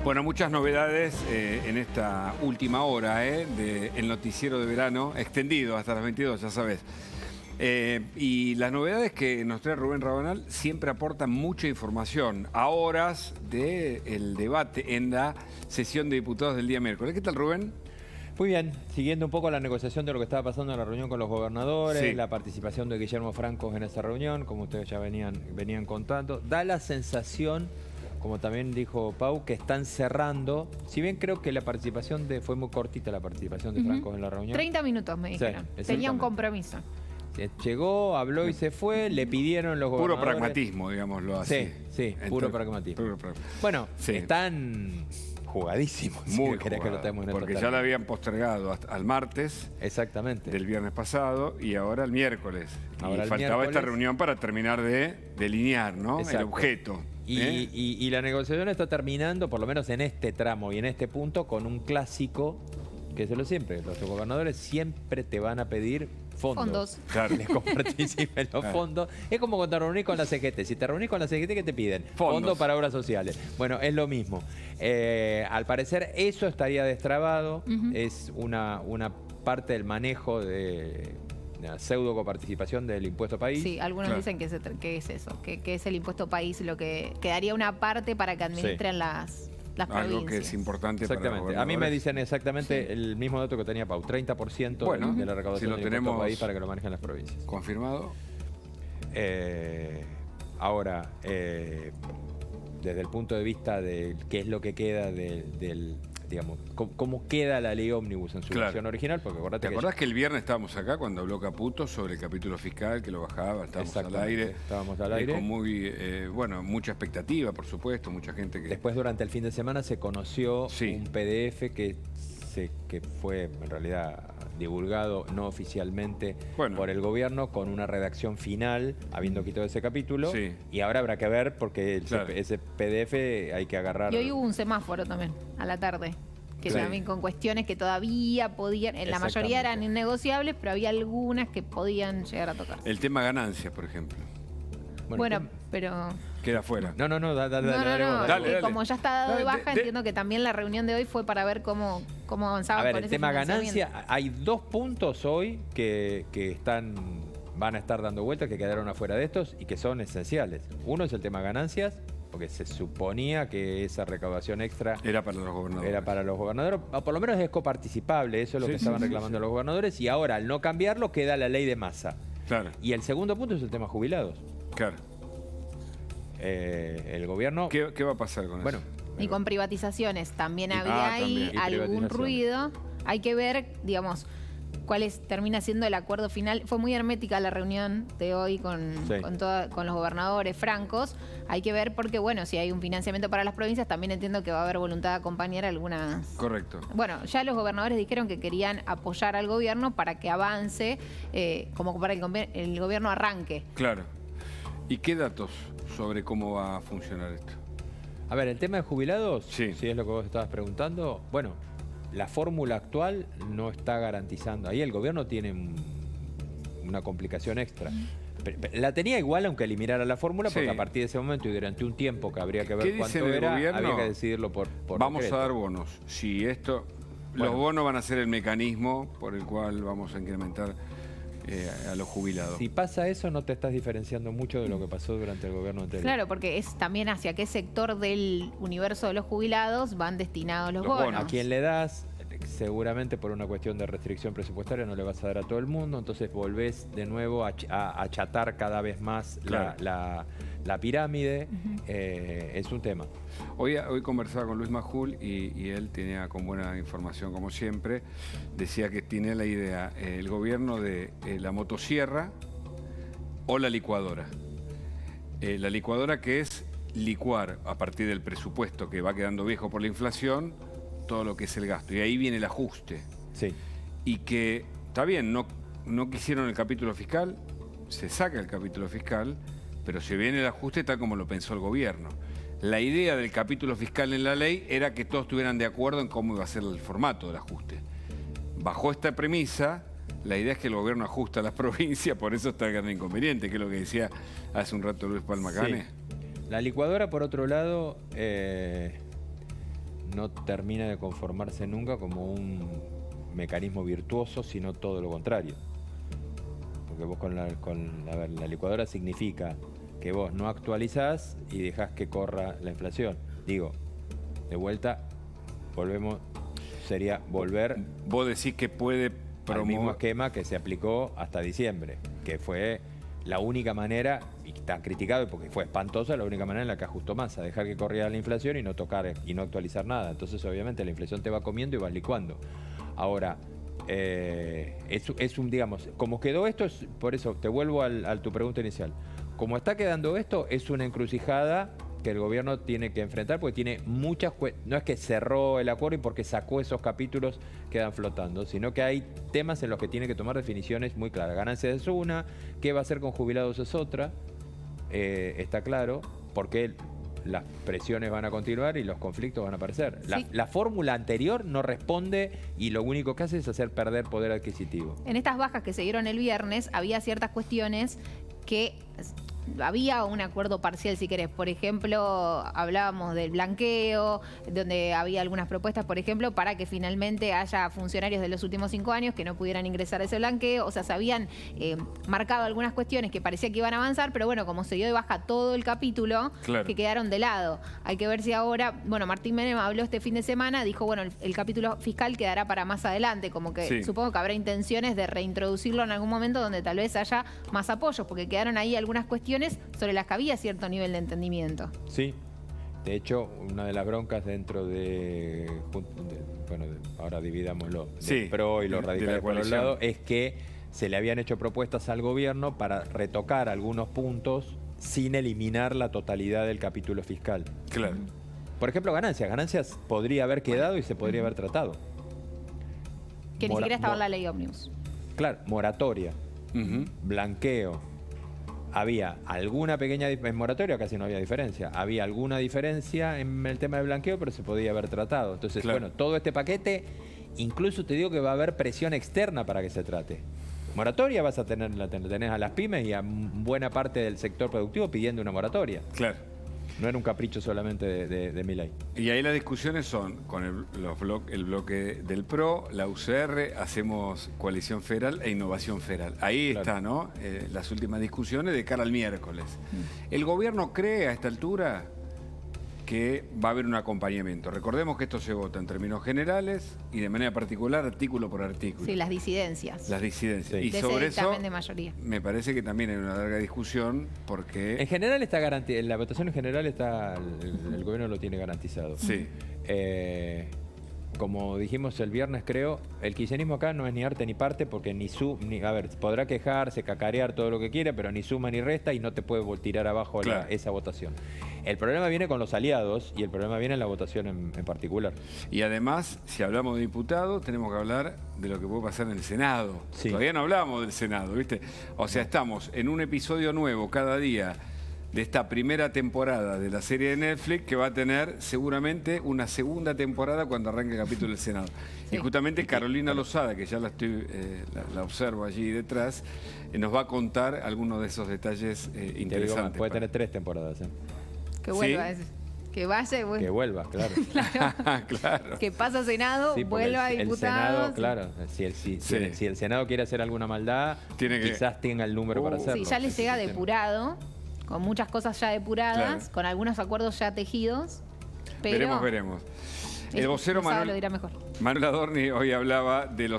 Bueno, muchas novedades en esta última hora del noticiero de verano, extendido hasta las 22, ya sabes. Y las novedades que nos trae Rubén Rabanal siempre aportan mucha información a horas del debate en la sesión de diputados del día miércoles. ¿Qué tal, Rubén? Muy bien, siguiendo un poco la negociación de lo que estaba pasando en la reunión con los gobernadores, sí, la participación de Guillermo Francos en esa reunión, como ustedes ya venían contando, da la sensación, como también dijo Pau, que están cerrando, si bien creo que la participación fue muy cortita la participación de Francos en la reunión. 30 minutos me dijeron, Sí, tenía un compromiso. Llegó, habló y se fue, le pidieron los gobernadores... Puro pragmatismo, digámoslo así. Sí, Entonces, puro pragmatismo. Bueno, sí, están jugadísimos. Muy si que lo tenemos en porque ya la habían postergado hasta al martes. Exactamente. Del viernes pasado y ahora el miércoles. Ahora y faltaba esta reunión para terminar de delinear, ¿no? Exacto. El objeto. Y la negociación está terminando, por lo menos en este tramo y en este punto, con un clásico, que es lo siempre. Los gobernadores siempre te van a pedir fondos. Claro. Les participen los fondos. Es como cuando te reunís con la CGT. Si te reunís con la CGT, ¿qué te piden? Fondos para obras sociales. Bueno, es lo mismo. Al parecer eso estaría destrabado. Es una parte del manejo de la pseudo coparticipación del impuesto país. Sí, algunos dicen que es eso, que es el impuesto país lo que quedaría una parte para que administren las provincias. Algo que es importante para los gobernadores. A mí me dicen exactamente el mismo dato que tenía Pau, 30% de la recaudación del impuesto país para que lo manejen las provincias. ¿Confirmado? Ahora, desde el punto de vista de qué es lo que queda digamos, cómo queda la ley ómnibus en su versión original, porque ¿Te acordás que el viernes estábamos acá cuando habló Caputo sobre el capítulo fiscal, que lo bajaba, estábamos al aire? Estábamos al aire. Con mucha expectativa, por supuesto, mucha gente que... Después, durante el fin de semana, se conoció un PDF que fue, en realidad, divulgado no oficialmente por el gobierno, con una redacción final, habiendo quitado ese capítulo. Y ahora habrá que ver, porque ese PDF hay que agarrar... Y hoy hubo un semáforo también, a la tarde, que también con cuestiones que todavía podían... En la mayoría eran innegociables, pero había algunas que podían llegar a tocar. El tema ganancias, por ejemplo. Bueno, pero... Queda fuera. Dale. Como ya está dado de baja, entiendo que también la reunión de hoy fue para ver cómo avanzaban con ese el tema ganancia, hay dos puntos hoy que van a estar dando vueltas, que quedaron afuera de estos y que son esenciales. Uno es el tema ganancias, porque se suponía que esa recaudación extra era para los gobernadores. O por lo menos es coparticipable, eso es lo que estaban reclamando los gobernadores, y ahora al no cambiarlo queda la ley de masa. Claro. Y el segundo punto es el tema jubilados. Claro. El gobierno... ¿Qué va a pasar con eso? Y con privatizaciones también había algún ruido. Hay que ver, digamos, termina siendo el acuerdo final. Fue muy hermética la reunión de hoy con los gobernadores francos. Hay que ver porque, bueno, si hay un financiamiento para las provincias, también entiendo que va a haber voluntad de acompañar algunas... Correcto. Bueno, ya los gobernadores dijeron que querían apoyar al gobierno para que avance, como para el gobierno arranque. Claro. ¿Y qué datos sobre cómo va a funcionar esto? A ver, el tema de jubilados, si es lo que vos estabas preguntando, bueno, la fórmula actual no está garantizando. Ahí el gobierno tiene una complicación extra. La tenía igual aunque eliminara la fórmula, porque a partir de ese momento y durante un tiempo que habría que ver cuánto era, había que decidirlo por vamos decreto. A dar bonos. Si esto... Los bonos van a ser el mecanismo por el cual vamos a incrementar a los jubilados. Si pasa eso, no te estás diferenciando mucho de lo que pasó durante el gobierno anterior. Claro, porque es también hacia qué sector del universo de los jubilados van destinados los bonos. ¿A quién le das? Seguramente por una cuestión de restricción presupuestaria no le vas a dar a todo el mundo, entonces volvés de nuevo a achatar cada vez más la pirámide. Es un tema. Hoy conversaba con Luis Majul y él tenía con buena información como siempre. Decía que tiene la idea el gobierno de la motosierra o la licuadora. La licuadora, que es licuar a partir del presupuesto que va quedando viejo por la inflación todo lo que es el gasto. Y ahí viene el ajuste. Y que, está bien, no quisieron el capítulo fiscal, se saca el capítulo fiscal, pero se viene el ajuste tal como lo pensó el gobierno. La idea del capítulo fiscal en la ley era que todos estuvieran de acuerdo en cómo iba a ser el formato del ajuste. Bajo esta premisa, la idea es que el gobierno ajusta a las provincias, por eso está el gran inconveniente, que es lo que decía hace un rato Luis Palma Cane. La licuadora, por otro lado, no termina de conformarse nunca como un mecanismo virtuoso, sino todo lo contrario. Porque vos con la licuadora significa que vos no actualizás y dejás que corra la inflación. Digo, de vuelta, sería volver... Vos decís que puede al mismo esquema que se aplicó hasta diciembre, que fue la única manera, y está criticado porque fue espantosa, la única manera en la que ajustó Massa, dejar que corriera la inflación y no tocar y no actualizar nada. Entonces, obviamente, la inflación te va comiendo y vas licuando. Ahora, es un, digamos, como quedó esto, por eso te vuelvo a tu pregunta inicial. Como está quedando esto, es una encrucijada que el gobierno tiene que enfrentar porque tiene muchas... No es que cerró el acuerdo y porque sacó esos capítulos quedan flotando, sino que hay temas en los que tiene que tomar definiciones muy claras. Ganancias es una, qué va a hacer con jubilados es otra, está claro, porque las presiones van a continuar y los conflictos van a aparecer. Sí. La fórmula anterior no responde y lo único que hace es hacer perder poder adquisitivo. En estas bajas que se dieron el viernes había ciertas cuestiones que... Había un acuerdo parcial, si querés. Por ejemplo, hablábamos del blanqueo, donde había algunas propuestas, por ejemplo, para que finalmente haya funcionarios de los últimos 5 años que no pudieran ingresar a ese blanqueo. O sea, se habían marcado algunas cuestiones que parecía que iban a avanzar, pero bueno, como se dio de baja todo el capítulo, claro, que quedaron de lado. Hay que ver si ahora... Bueno, Martín Menem habló este fin de semana, dijo, bueno, el capítulo fiscal quedará para más adelante, como que sí, supongo que habrá intenciones de reintroducirlo en algún momento donde tal vez haya más apoyos, porque quedaron ahí algunas cuestiones sobre las que había cierto nivel de entendimiento. Sí, de hecho, una de las broncas dentro ahora dividámoslo, del PRO y los radicales por un lado, es que se le habían hecho propuestas al gobierno para retocar algunos puntos sin eliminar la totalidad del capítulo fiscal. Claro. Por ejemplo, ganancias podría haber quedado y se podría haber tratado. Que ni siquiera estaba en la ley ómnibus. Claro, moratoria, blanqueo. Había alguna pequeña diferencia, en moratoria casi no había diferencia, había alguna diferencia en el tema del blanqueo, pero se podía haber tratado. Entonces, claro, bueno, todo este paquete, incluso te digo que va a haber presión externa para que se trate. Moratoria vas a tener, tenés a las pymes y a buena parte del sector productivo pidiendo una moratoria. Claro. No era un capricho solamente de Milei. Y ahí las discusiones son con el bloque del PRO, la UCR, hacemos coalición federal e innovación federal. Ahí claro, está, ¿no? Las últimas discusiones de cara al miércoles. ¿El gobierno cree a esta altura que va a haber un acompañamiento? Recordemos que esto se vota en términos generales y de manera particular artículo por artículo. Sí, las disidencias. Las disidencias. Sí. Y sobre eso de mayoría. Me parece que también hay una larga discusión porque... En general está garantizado, en la votación en general está, el gobierno lo tiene garantizado. Sí. Como dijimos el viernes, creo, el kirchnerismo acá no es ni arte ni parte porque a ver, podrá quejarse, cacarear todo lo que quiera, pero ni suma ni resta y no te puede tirar abajo claro, esa votación. El problema viene con los aliados y el problema viene en la votación en particular. Y además, si hablamos de diputados, tenemos que hablar de lo que puede pasar en el Senado. Sí. Todavía no hablamos del Senado, ¿viste? O sea, estamos en un episodio nuevo cada día de esta primera temporada de la serie de Netflix que va a tener seguramente una segunda temporada cuando arranque el capítulo del Senado. Sí. Y justamente Carolina Lozada, que ya la observo allí detrás, nos va a contar algunos de esos detalles interesantes. Puede tener 3 temporadas. Que vuelva, ¿sí? Que vaya, que vuelva, claro. Claro. Claro. Que pasa a Senado, sí, vuelva a diputados. El Senado, claro. Si el Senado quiere hacer alguna maldad, quizás tenga el número para hacerlo. Sí, ya le llega depurado, con muchas cosas ya depuradas, claro, con algunos acuerdos ya tejidos. Pero veremos. El vocero Manuel Adorni hoy hablaba del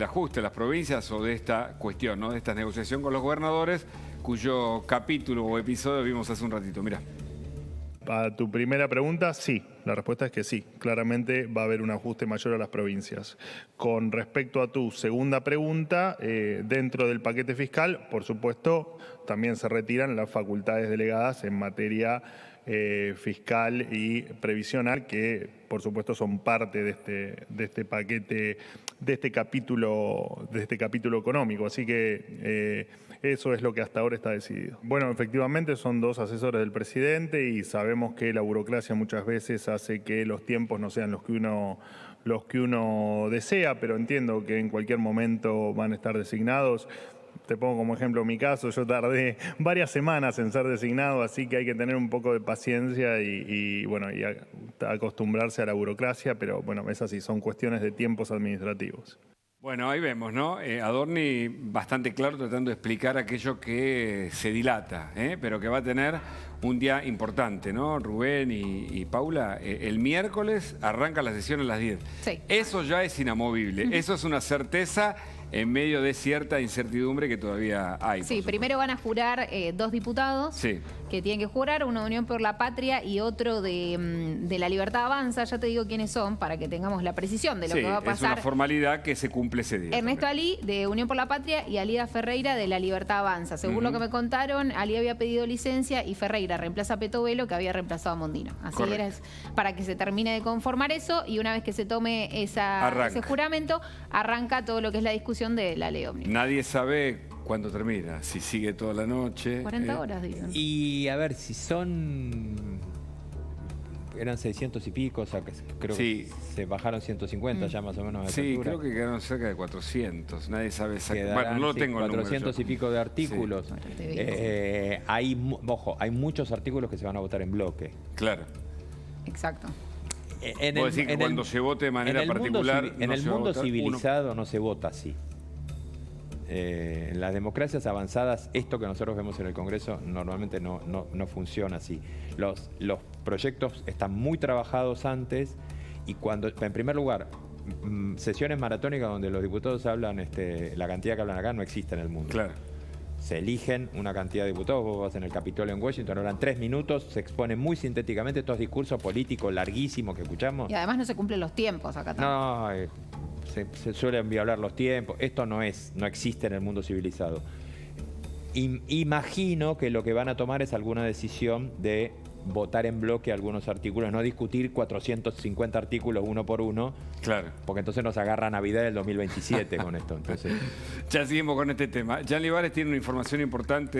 ajuste de las provincias o de esta cuestión, ¿no? De esta negociación con los gobernadores, cuyo capítulo o episodio vimos hace un ratito. Mirá. A tu primera pregunta, sí. La respuesta es que sí. Claramente va a haber un ajuste mayor a las provincias. Con respecto a tu segunda pregunta, dentro del paquete fiscal, por supuesto, también se retiran las facultades delegadas en materia fiscal y previsional, que por supuesto son parte de este paquete, de este capítulo económico. Así que eso es lo que hasta ahora está decidido. Bueno, efectivamente son 2 asesores del presidente y sabemos que la burocracia muchas veces hace que los tiempos no sean los que uno desea, pero entiendo que en cualquier momento van a estar designados. Te pongo como ejemplo mi caso, yo tardé varias semanas en ser designado, así que hay que tener un poco de paciencia y bueno, acostumbrarse a la burocracia, pero bueno, es así, son cuestiones de tiempos administrativos. Bueno, ahí vemos, ¿no? Adorni bastante claro tratando de explicar aquello que se dilata, pero que va a tener un día importante, ¿no? Rubén y Paula, el miércoles arranca la sesión a las 10. Sí. Eso ya es inamovible, eso es una certeza en medio de cierta incertidumbre que todavía hay. Sí, primero van a jurar 2 diputados que tienen que jurar, uno de Unión por la Patria y otro de La Libertad Avanza. Ya te digo quiénes son para que tengamos la precisión de lo que va a pasar. Es una formalidad que se cumple ese día. Ernesto Ali, de Unión por la Patria, y Alida Ferreira, de La Libertad Avanza. Según lo que me contaron, Ali había pedido licencia y Ferreira reemplaza a Petovelo, que había reemplazado a Mondino. Así era para que se termine de conformar eso, y una vez que se tome ese juramento, arranca todo lo que es la discusión de la ley ómnibus. Nadie sabe cuándo termina, si sigue toda la noche. 40 horas, dicen. Y a ver, si eran 600 y pico, o sea, que creo que se bajaron 150 ya más o menos. Sí, creo que quedaron cerca de 400. Nadie sabe exactamente. Bueno, no lo tengo el número. 400 y pico de artículos. Ojo, hay muchos artículos que se van a votar en bloque. Claro. Exacto. Puedo decir que cuando se vote de manera particular. En el mundo civilizado no se vota así. En las democracias avanzadas, esto que nosotros vemos en el Congreso normalmente no funciona así. Los proyectos están muy trabajados antes y en primer lugar, sesiones maratónicas donde los diputados hablan, la cantidad que hablan acá no existe en el mundo. Claro. Se eligen una cantidad de diputados, vos vas en el Capitolio en Washington, hablan 3 minutos, se exponen muy sintéticamente estos discursos políticos larguísimos que escuchamos. Y además no se cumplen los tiempos acá también. No, se suelen violar los tiempos. Esto no existe en el mundo civilizado. Imagino que lo que van a tomar es alguna decisión de votar en bloque algunos artículos, no discutir 450 artículos uno por uno. Claro. Porque entonces nos agarra Navidad del 2027 con esto. Entonces. Ya seguimos con este tema. Jan Libares tiene una información importante.